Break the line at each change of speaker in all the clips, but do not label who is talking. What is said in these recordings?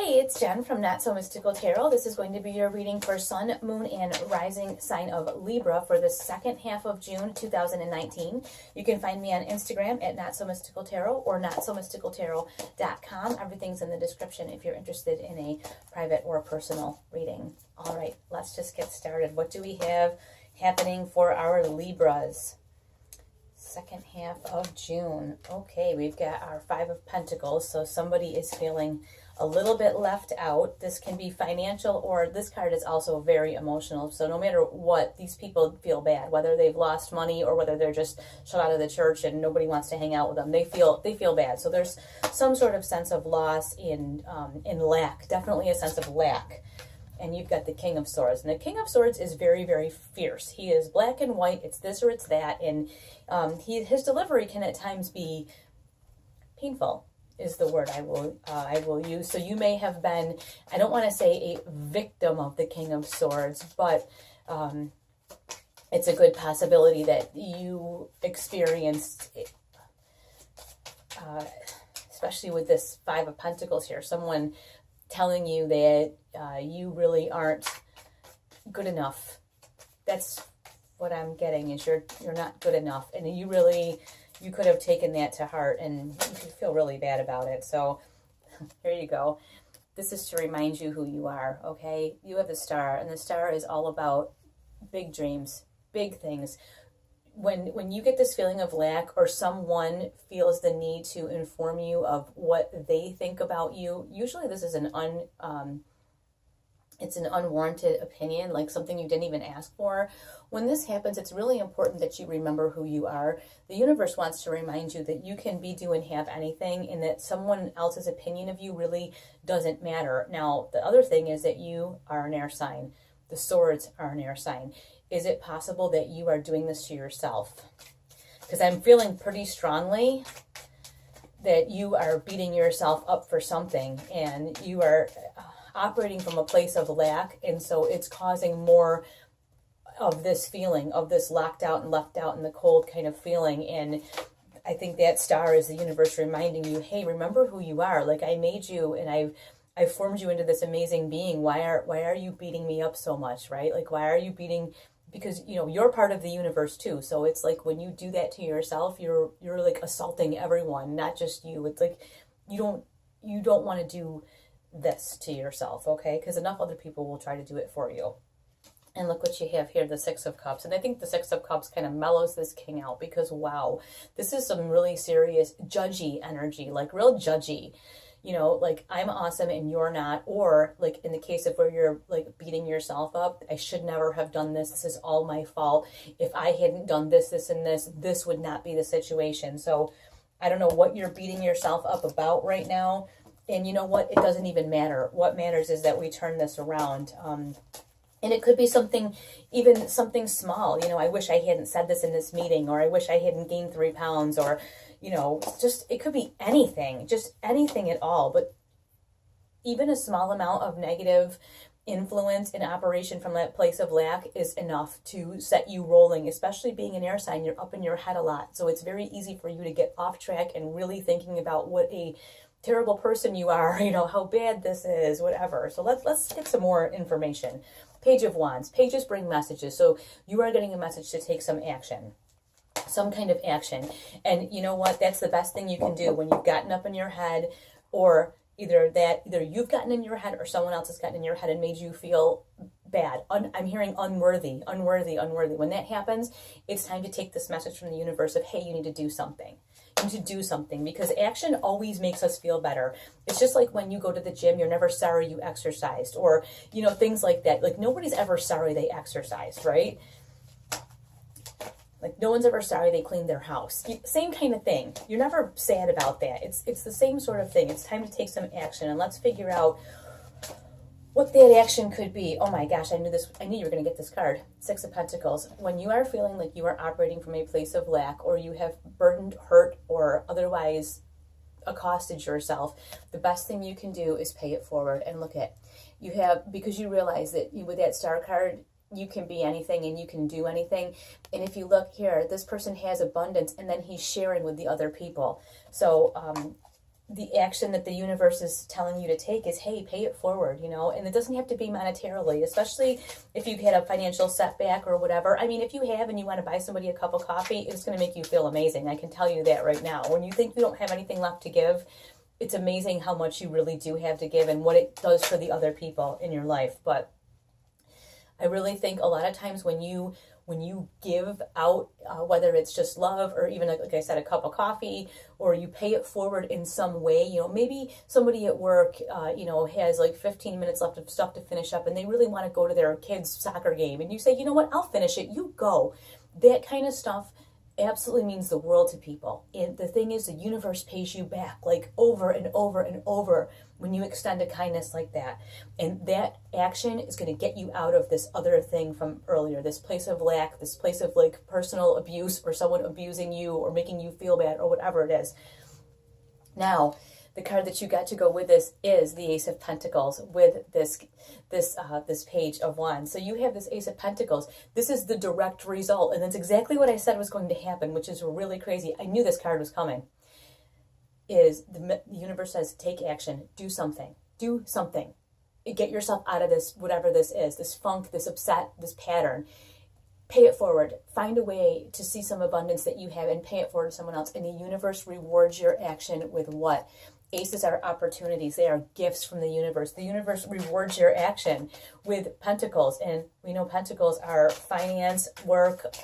Hey, it's Jen from Not So Mystical Tarot. This is going to be your reading for Sun, Moon, and Rising sign of Libra for the second half of June 2019. You can find me on Instagram at Not So Mystical Tarot or NotSoMysticalTarot.com. Everything's in the description if you're interested in a private or personal reading. All right, let's just get started. What do we have happening for our Libras? Second half of June. Okay, we've got our Five of Pentacles, so somebody is feeling a little bit left out. This can be financial, or this card is also very emotional. So no matter what, these people feel bad, whether they've lost money or whether they're just shut out of the church and nobody wants to hang out with them. They feel bad. So there's some sort of sense of loss in lack, definitely a sense of lack. And you've got the King of Swords. And the King of Swords is very, very fierce. He is black and white. It's this or it's that. And his delivery can at times be painful, is the word I will use. So you may have been, I don't want to say a victim of the King of Swords, but it's a good possibility that you experienced, especially with this Five of Pentacles here, someone telling you that you really aren't good enough. That's what I'm getting, is you're not good enough, and you could have taken that to heart and you could feel really bad about it. So here you go. This is to remind you who you are, okay? You have the Star, and the Star is all about big dreams, big things. When you get this feeling of lack, or someone feels the need to inform you of what they think about you, usually this is it's an unwarranted opinion, like something you didn't even ask for. When this happens, it's really important that you remember who you are. The universe wants to remind you that you can be, do, and have anything, and that someone else's opinion of you really doesn't matter. Now, the other thing is that you are an air sign. The Swords are an air sign. Is it possible that you are doing this to yourself? Because I'm feeling pretty strongly that you are beating yourself up for something, and you are operating from a place of lack, and so it's causing more of this feeling of this locked out and left out in the cold kind of feeling. And I think that Star is the universe reminding you, hey, remember who you are. Like, I made you, and I've formed you into this amazing being. Why are you beating me up so much, right? Like, why are you beating? Because, you know, you're part of the universe too. So it's like when you do that to yourself, you're like assaulting everyone, not just you. It's like you don't want to do this to yourself, okay? Because enough other people will try to do it for you. And look what you have here, the Six of Cups. And I think the Six of Cups kind of mellows this king out, because, wow, this is some really serious judgy energy, like real judgy. You know, like, I'm awesome and you're not. Or like in the case of where you're like beating yourself up, I should never have done this. This is all my fault. If I hadn't done this, this, and this would not be the situation. So I don't know what you're beating yourself up about right now. And you know what? It doesn't even matter. What matters is that we turn this around. And it could be something, even something small. You know, I wish I hadn't said this in this meeting, or I wish I hadn't gained 3 pounds, or, you know, just, it could be anything, just anything at all. But even a small amount of negative influence in operation from that place of lack is enough to set you rolling, especially being an air sign. You're up in your head a lot. So it's very easy for you to get off track and really thinking about what a terrible person you are, you know, how bad this is, whatever. So let's get some more information. Page of Wands. Pages bring messages. So you are getting a message to take some action, some kind of action. And you know what? That's the best thing you can do when you've gotten up in your head, or either you've gotten in your head or someone else has gotten in your head and made you feel bad. I'm hearing unworthy. When that happens, it's time to take this message from the universe of, hey, you need to do something. You need to do something, because action always makes us feel better. It's just like when you go to the gym, you're never sorry you exercised, or, you know, things like that. Like, nobody's ever sorry they exercised, right? Like, no one's ever sorry they cleaned their house. Same kind of thing. You're never sad about that. It's the same sort of thing. It's time to take some action, and let's figure out what that action could be. Oh my gosh, I knew you were going to get this card. Six of Pentacles. When you are feeling like you are operating from a place of lack, or you have burdened, hurt, or otherwise accosted yourself, the best thing you can do is pay it forward. And look at, you have, because you realize that with that Star card, you can be anything and you can do anything. And if you look here, this person has abundance, and then he's sharing with the other people. So the action that the universe is telling you to take is, hey, pay it forward, you know, and it doesn't have to be monetarily, especially if you've had a financial setback or whatever. I mean, if you have and you want to buy somebody a cup of coffee, it's going to make you feel amazing. I can tell you that right now. When you think you don't have anything left to give, it's amazing how much you really do have to give and what it does for the other people in your life. But I really think a lot of times when you give out, whether it's just love or even, like I said, a cup of coffee, or you pay it forward in some way, you know, maybe somebody at work, you know, has like 15 minutes left of stuff to finish up and they really want to go to their kid's soccer game. And you say, you know what, I'll finish it, you go. That kind of stuff absolutely means the world to people. And the thing is, the universe pays you back like over and over and over when you extend a kindness like that. And that action is going to get you out of this other thing from earlier, this place of lack, this place of like personal abuse or someone abusing you or making you feel bad or whatever it is. Now, the card that you got to go with this is the Ace of Pentacles with this Page of Wands. So you have this Ace of Pentacles. This is the direct result, and that's exactly what I said was going to happen, which is really crazy. I knew this card was coming. Is the universe says, take action, do something, get yourself out of this, whatever this is, this funk, this upset, this pattern. Pay it forward. Find a way to see some abundance that you have and pay it forward to someone else. And the universe rewards your action with what? Aces are opportunities. They are gifts from the universe. The universe rewards your action with pentacles. And we know pentacles are finance, work,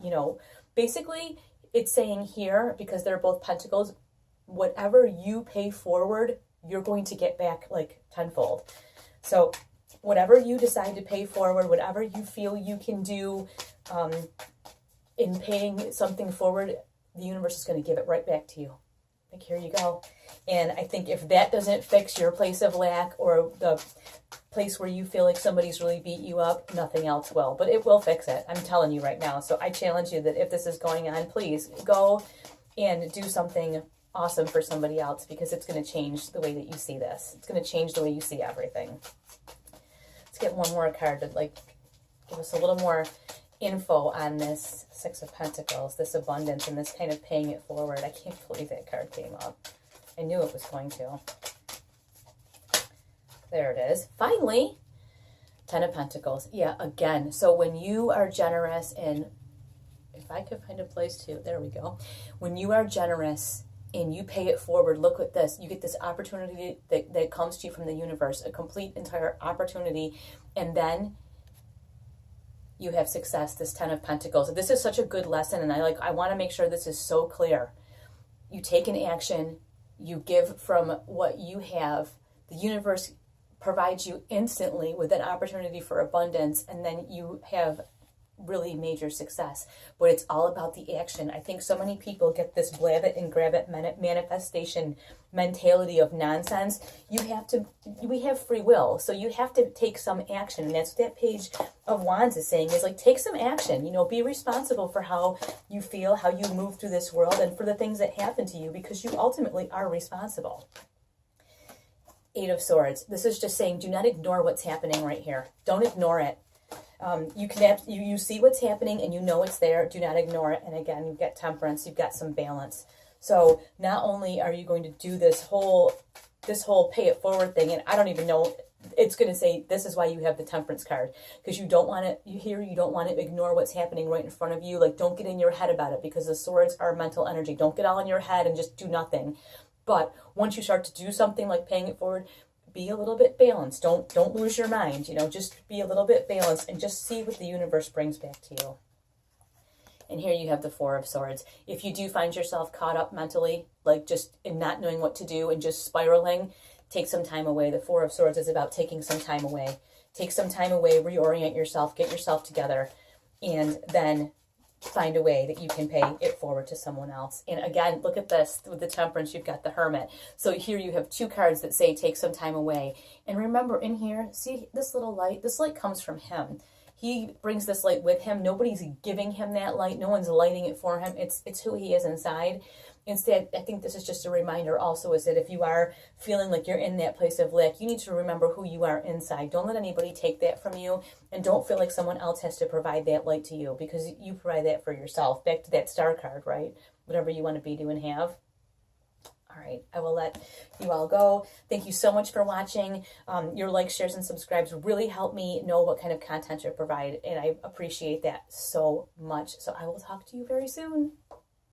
you know. Basically, it's saying here, because they're both pentacles, whatever you pay forward, you're going to get back like tenfold. So whatever you decide to pay forward, whatever you feel you can do in paying something forward, the universe is going to give it right back to you. Like, here you go. And I think if that doesn't fix your place of lack or the place where you feel like somebody's really beat you up, nothing else will. But it will fix it. I'm telling you right now. So I challenge you that if this is going on, please go and do something awesome for somebody else, because it's going to change the way that you see this. It's going to change the way you see everything. Let's get one more card to like give us a little more info on this Six of Pentacles, this abundance, and this kind of paying it forward. I can't believe that card came up. I knew it was going to. There it is. Finally, Ten of Pentacles. Yeah, again. So when you are generous, and if I could find a place to, there we go. When you are generous and you pay it forward, look at this. You get this opportunity that comes to you from the universe, a complete entire opportunity, and then you have success, this Ten of Pentacles. This is such a good lesson, and I want to make sure this is so clear. You take an action, you give from what you have, the universe provides you instantly with an opportunity for abundance, and then you have really major success. But it's all about the action. I think so many people get this blab it and grab it manifestation mentality of nonsense. We have free will, so you have to take some action, and that's what that Page of Wands is saying, is like, take some action, you know, be responsible for how you feel, how you move through this world, and for the things that happen to you, because you ultimately are responsible. Eight of Swords. This is just saying, do not ignore what's happening right here. Don't ignore it. You see what's happening and you know it's there. Do not ignore it. And again, you've got Temperance. You've got some balance. So not only are you going to do this whole pay it forward thing, and I don't even know, it's going to say this is why you have the Temperance card, because you don't want to. You don't want to ignore what's happening right in front of you. Like, don't get in your head about it, because the swords are mental energy. Don't get all in your head and just do nothing. But once you start to do something like paying it forward, be a little bit balanced. Don't lose your mind. You know, just be a little bit balanced and just see what the universe brings back to you. And here you have the Four of Swords. If you do find yourself caught up mentally, like just in not knowing what to do and just spiraling, take some time away. The Four of Swords is about taking some time away. Take some time away, reorient yourself, get yourself together, and then find a way that you can pay it forward to someone else. And again, look at this. With the Temperance, you've got the Hermit. So here you have two cards that say take some time away. And remember, in here, see this little light? This light comes from him. He brings this light with him. Nobody's giving him that light. No one's lighting it for him. It's who he is inside. Instead, I think this is just a reminder also, is that if you are feeling like you're in that place of lack, you need to remember who you are inside. Don't let anybody take that from you, and don't feel like someone else has to provide that light to you, because you provide that for yourself. Back to that Star card, right? Whatever you want to be, do, and have. All right, I will let you all go. Thank you so much for watching. Your likes, shares, and subscribes really help me know what kind of content to provide, and I appreciate that so much. So I will talk to you very soon.